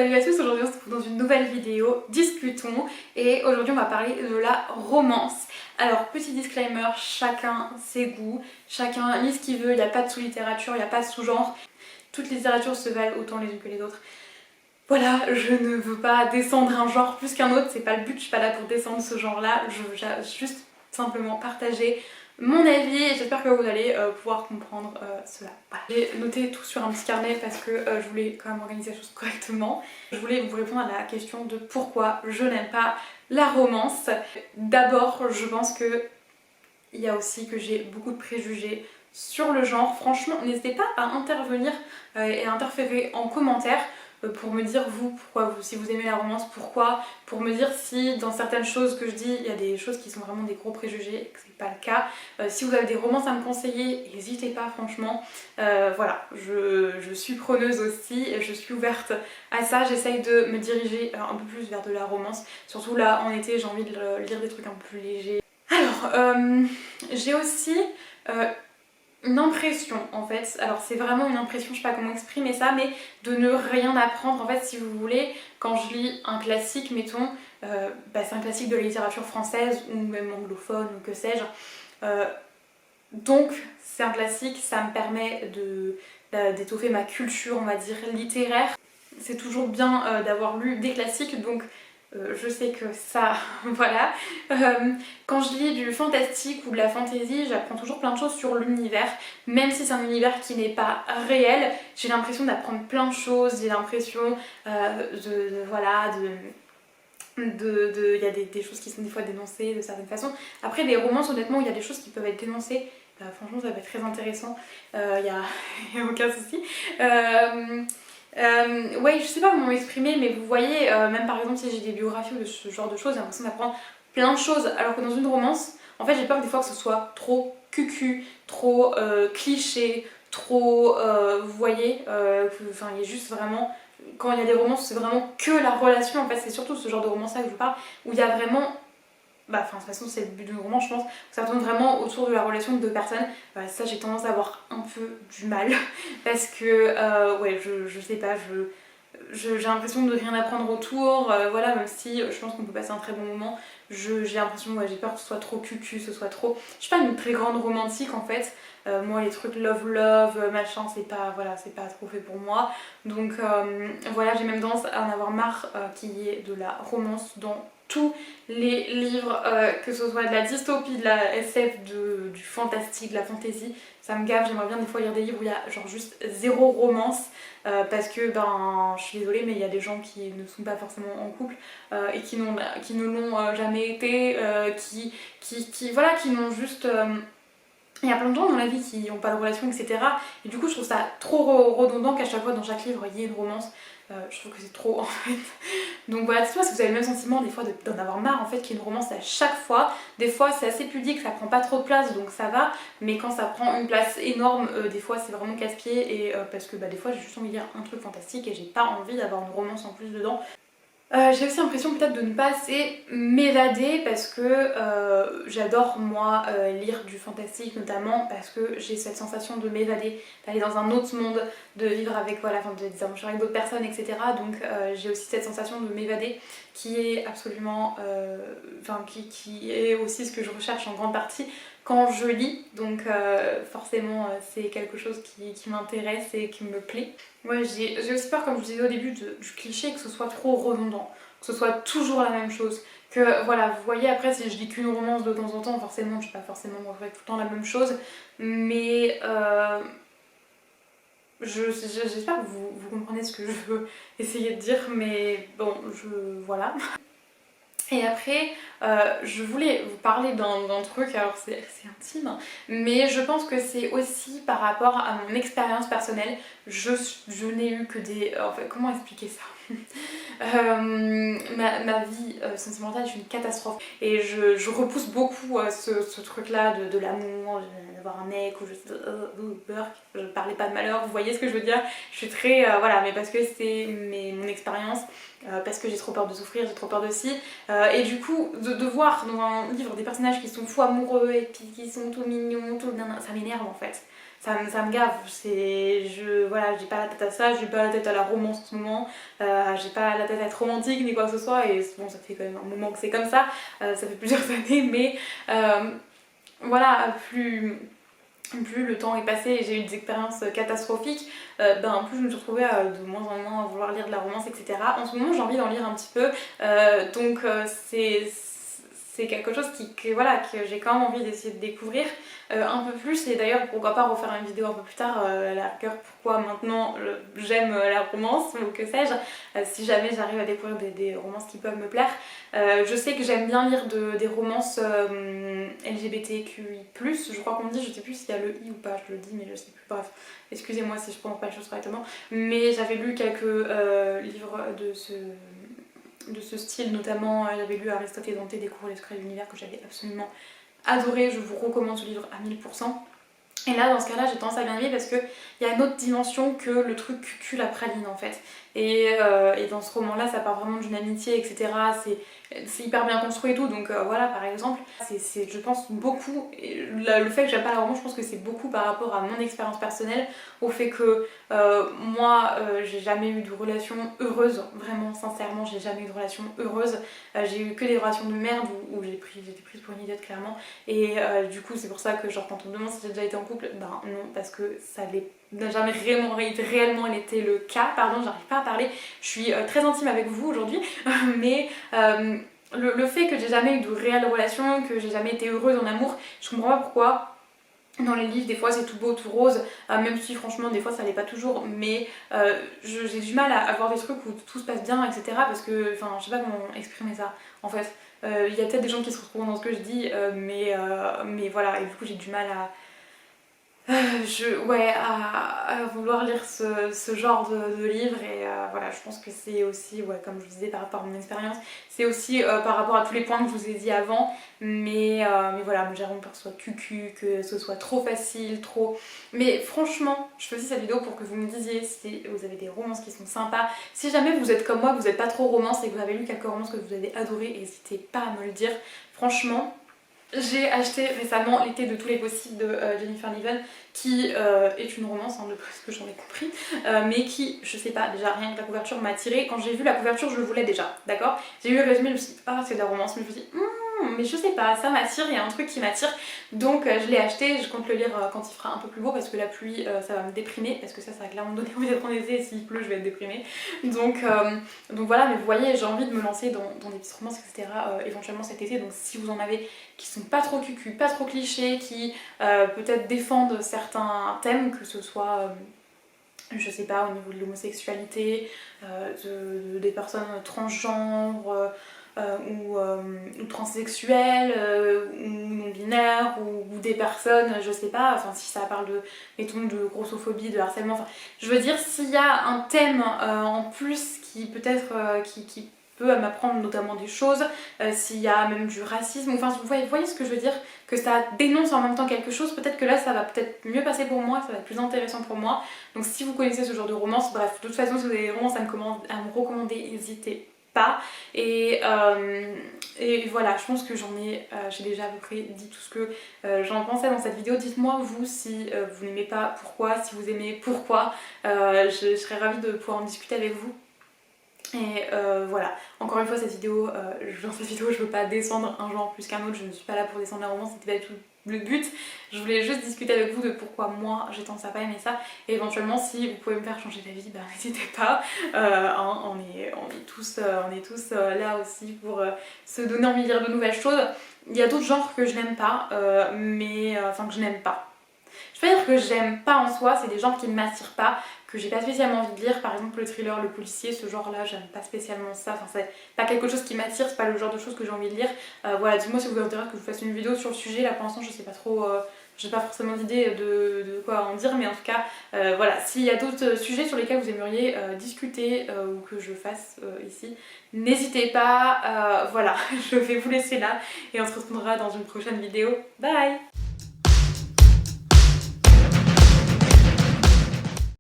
Salut à tous, aujourd'hui on se retrouve dans une nouvelle vidéo, discutons, et aujourd'hui on va parler de la romance. Alors petit disclaimer, chacun ses goûts, chacun lit ce qu'il veut, il n'y a pas de sous-littérature, il n'y a pas de sous-genre, toutes les littératures se valent autant les unes que les autres. Voilà, je ne veux pas descendre un genre plus qu'un autre, c'est pas le but, je suis pas là pour descendre ce genre-là, je veux juste simplement partager mon avis et j'espère que vous allez pouvoir comprendre cela. Voilà. J'ai noté tout sur un petit carnet parce que je voulais quand même organiser la chose correctement. Je voulais vous répondre à la question de pourquoi je n'aime pas la romance. D'abord, je pense que il y a aussi que j'ai beaucoup de préjugés sur le genre. Franchement, n'hésitez pas à intervenir et à interférer en commentaire pour me dire vous, pourquoi vous, si vous aimez la romance, pourquoi, pour me dire si dans certaines choses que je dis, il y a des choses qui sont vraiment des gros préjugés et que c'est pas le cas. Si vous avez des romances à me conseiller, n'hésitez pas franchement. Voilà, je suis preneuse aussi, je suis ouverte à ça, j'essaye de me diriger un peu plus vers de la romance. Surtout là en été, j'ai envie de lire des trucs un peu plus légers. Alors, j'ai aussi une impression en fait, alors c'est vraiment une impression, je sais pas comment exprimer ça, mais de ne rien apprendre en fait si vous voulez. Quand je lis un classique, mettons, c'est un classique de la littérature française ou même anglophone ou que sais-je, donc c'est un classique, ça me permet d'étoffer ma culture, on va dire, littéraire. C'est toujours bien d'avoir lu des classiques, donc je sais que ça, voilà. Quand je lis du fantastique ou de la fantasy, j'apprends toujours plein de choses sur l'univers, même si c'est un univers qui n'est pas réel, j'ai l'impression d'apprendre plein de choses, j'ai l'impression voilà, il y a des choses qui sont des fois dénoncées de certaines façons. Après, des romances, honnêtement, il y a des choses qui peuvent être dénoncées. Franchement, ça va être très intéressant. Il y a aucun souci. Ouais, je sais pas comment m'exprimer, mais vous voyez, même par exemple, si j'ai des biographies ou de ce genre de choses, j'ai l'impression d'apprendre plein de choses. Alors que dans une romance, en fait, j'ai peur des fois que ce soit trop cucu, trop cliché, trop. Vous voyez, il y a juste vraiment. Quand il y a des romances, c'est vraiment que la relation, en fait, c'est surtout ce genre de romance-là que je vous parle, où il y a vraiment. De toute façon, c'est le but d'une romance, je pense, ça tourne vraiment autour de la relation de deux personnes. Ça, j'ai tendance à avoir un peu du mal, parce que, ouais, je sais pas, j'ai l'impression de rien apprendre autour, voilà, même si je pense qu'on peut passer un très bon moment, j'ai l'impression, ouais, j'ai peur que ce soit trop cucu, ce soit trop. Je suis pas une très grande romantique en fait, moi les trucs love, machin, c'est pas, voilà, c'est pas trop fait pour moi, donc voilà, j'ai même tendance à en avoir marre qu'il y ait de la romance dans tous les livres, que ce soit de la dystopie, de la SF, du fantastique, de la fantasy, ça me gave. J'aimerais bien des fois lire des livres où il y a genre juste zéro romance, parce que je suis désolée, mais il y a des gens qui ne sont pas forcément en couple et qui ne l'ont jamais été, voilà, qui n'ont juste. Il y a plein de gens dans la vie qui n'ont pas de relation, etc. Et du coup, je trouve ça trop redondant qu'à chaque fois dans chaque livre il y ait une romance. Je trouve que c'est trop en fait. Donc voilà, dites-moi si vous avez le même sentiment des fois d'en avoir marre en fait qu'il y ait une romance à chaque fois. Des fois c'est assez pudique, ça prend pas trop de place donc ça va, mais quand ça prend une place énorme, des fois c'est vraiment casse-pied et parce que des fois j'ai juste envie de lire un truc fantastique et j'ai pas envie d'avoir une romance en plus dedans. J'ai aussi l'impression peut-être de ne pas assez m'évader parce que j'adore moi lire du fantastique notamment parce que j'ai cette sensation de m'évader, d'aller dans un autre monde, de vivre avec voilà, des aventures avec d'autres personnes, etc. Donc j'ai aussi cette sensation de m'évader qui est absolument, qui est aussi ce que je recherche en grande partie quand je lis, donc forcément c'est quelque chose qui m'intéresse et qui me plaît. Ouais, j'ai aussi peur, comme je vous disais au début, du cliché, que ce soit trop redondant, que ce soit toujours la même chose. Que voilà, vous voyez, après, si je lis qu'une romance de temps en temps, forcément, je vais pas forcément me tout le temps la même chose, mais j'espère que vous comprenez ce que je veux essayer de dire, mais bon, voilà. Et après, je voulais vous parler d'un truc, alors c'est intime, mais je pense que c'est aussi par rapport à mon expérience personnelle. Je n'ai eu que des... En fait, comment expliquer ça? Ma vie sentimentale est une catastrophe et je repousse beaucoup ce truc-là de l'amour, d'avoir un mec ou je parlais pas de malheur, vous voyez ce que je veux dire? Je suis très... voilà, mais parce que c'est mon expérience. parce que j'ai trop peur de souffrir, j'ai trop peur de ci. Et du coup, de voir dans un livre des personnages qui sont fous amoureux et puis qui sont tout mignons, tout ça m'énerve en fait. Ça me gave, voilà, j'ai pas la tête à ça, j'ai pas la tête à la romance en ce moment, j'ai pas la tête à être romantique ni quoi que ce soit, et bon, ça fait quand même un moment que c'est comme ça, ça fait plusieurs années, mais voilà, plus le temps est passé et j'ai eu des expériences catastrophiques, plus je me suis retrouvée de moins en moins à vouloir lire de la romance, etc. En ce moment j'ai envie d'en lire un petit peu, c'est quelque chose voilà, que j'ai quand même envie d'essayer de découvrir un peu plus, et d'ailleurs pourquoi pas refaire une vidéo un peu plus tard à la rigueur pourquoi maintenant j'aime la romance ou que sais-je, si jamais j'arrive à découvrir des romances qui peuvent me plaire. Je sais que j'aime bien lire des romances LGBTQI+, je crois qu'on dit, je sais plus s'il y a le i ou pas, je le dis mais je sais plus, bref, excusez-moi si je prononce pas les choses correctement, mais j'avais lu quelques livres de ce style, notamment j'avais lu Aristote et Dante découvrir les secrets de l'univers que j'avais absolument adoré, je vous recommande ce livre à 1000%. Et là, dans ce cas-là, j'ai tendance à bien aimer parce qu'il y a une autre dimension que le truc cucu la praline en fait. Et dans ce roman-là, ça part vraiment d'une amitié, etc. C'est hyper bien construit et tout, donc voilà, par exemple, c'est je pense beaucoup, et le fait que j'aime pas la romance, je pense que c'est beaucoup par rapport à mon expérience personnelle, au fait que moi, j'ai jamais eu de relation heureuse, vraiment, sincèrement, j'ai jamais eu de relation heureuse. J'ai eu que des relations de merde où j'étais prise pour une idiote, clairement. Et du coup, c'est pour ça que, genre, quand on me demande si j'ai déjà été en couple, ben non, parce que ça n'a jamais réellement été le cas. Pardon, j'arrive pas à parler, je suis très intime avec vous aujourd'hui, mais le fait que j'ai jamais eu de réelle relation, que j'ai jamais été heureuse en amour, je comprends pas pourquoi. Dans les livres, des fois c'est tout beau, tout rose, même si franchement des fois ça l'est pas toujours, mais j'ai du mal à avoir des trucs où tout se passe bien, etc. Parce que, enfin, je sais pas comment exprimer ça en fait. Il y a peut-être des gens qui se retrouvent dans ce que je dis, mais voilà, et du coup j'ai du mal à vouloir lire ce genre de livre, et voilà, je pense que c'est aussi, ouais, comme je vous disais par rapport à mon expérience, c'est aussi par rapport à tous les points que je vous ai dit avant, mais voilà, moi j'ai vraiment peur que ce soit cucu, que ce soit trop facile, trop... Mais franchement, je fais aussi cette vidéo pour que vous me disiez si vous avez des romances qui sont sympas, si jamais vous êtes comme moi, que vous n'êtes pas trop romance et que vous avez lu quelques romances que vous avez adorées, n'hésitez pas à me le dire, franchement. J'ai acheté récemment L'été de tous les possibles de Jennifer Niven, qui est une romance, hein, de ce que j'en ai compris, mais qui, je sais pas, déjà rien que la couverture m'a attirée. Quand j'ai vu la couverture, je le voulais déjà, d'accord? J'ai vu le résumé, je me suis dit, ah, c'est de la romance, mais je me suis dit, mais je sais pas, ça m'attire, il y a un truc qui m'attire, donc je l'ai acheté. Je compte le lire quand il fera un peu plus beau, parce que la pluie ça va me déprimer, parce que ça va clairement me donner envie d'être en été, et s'il pleut je vais être déprimée, donc voilà. Mais vous voyez, j'ai envie de me lancer dans des petites romances, etc. Éventuellement cet été, donc si vous en avez qui sont pas trop cucu, pas trop clichés, qui peut-être défendent certains thèmes, que ce soit je sais pas, au niveau de l'homosexualité, des personnes transgenres, ou transsexuelles, ou non-binaires, ou des personnes, je sais pas, enfin si ça parle de, mettons, de grossophobie, de harcèlement, enfin je veux dire, s'il y a un thème en plus qui peut-être qui peut m'apprendre notamment des choses, s'il y a même du racisme, enfin vous voyez ce que je veux dire, que ça dénonce en même temps quelque chose, peut-être que là ça va peut-être mieux passer pour moi, ça va être plus intéressant pour moi. Donc si vous connaissez ce genre de romance, bref, de toute façon si vous avez des romances à me recommander, n'hésitez pas. Et voilà, je pense que j'ai déjà à peu près dit tout ce que j'en pensais dans cette vidéo. Dites-moi vous si vous n'aimez pas, pourquoi, si vous aimez, pourquoi. Je serais ravie de pouvoir en discuter avec vous. Et voilà, encore une fois cette vidéo, je veux pas descendre un genre plus qu'un autre, je ne suis pas là pour descendre la romance, c'était pas du tout le but. Je voulais juste discuter avec vous de pourquoi moi j'ai tendance à pas aimer ça, et éventuellement si vous pouvez me faire changer d'avis, bah n'hésitez pas. On est tous là aussi pour se donner envie de lire de nouvelles choses. Il y a d'autres genres que je n'aime pas, enfin que je n'aime pas. Je vais pas dire que j'aime pas en soi, c'est des genres qui ne m'attirent pas, que j'ai pas spécialement envie de lire. Par exemple le thriller, le policier, ce genre là, j'aime pas spécialement ça, enfin c'est pas quelque chose qui m'attire, c'est pas le genre de choses que j'ai envie de lire. Voilà, dites-moi si vous intéresse que je vous fasse une vidéo sur le sujet. Là pour l'instant je sais pas trop, j'ai pas forcément d'idée de quoi en dire, mais en tout cas voilà, s'il y a d'autres sujets sur lesquels vous aimeriez discuter ou que je fasse ici, n'hésitez pas. Voilà, je vais vous laisser là et on se retrouvera dans une prochaine vidéo. Bye!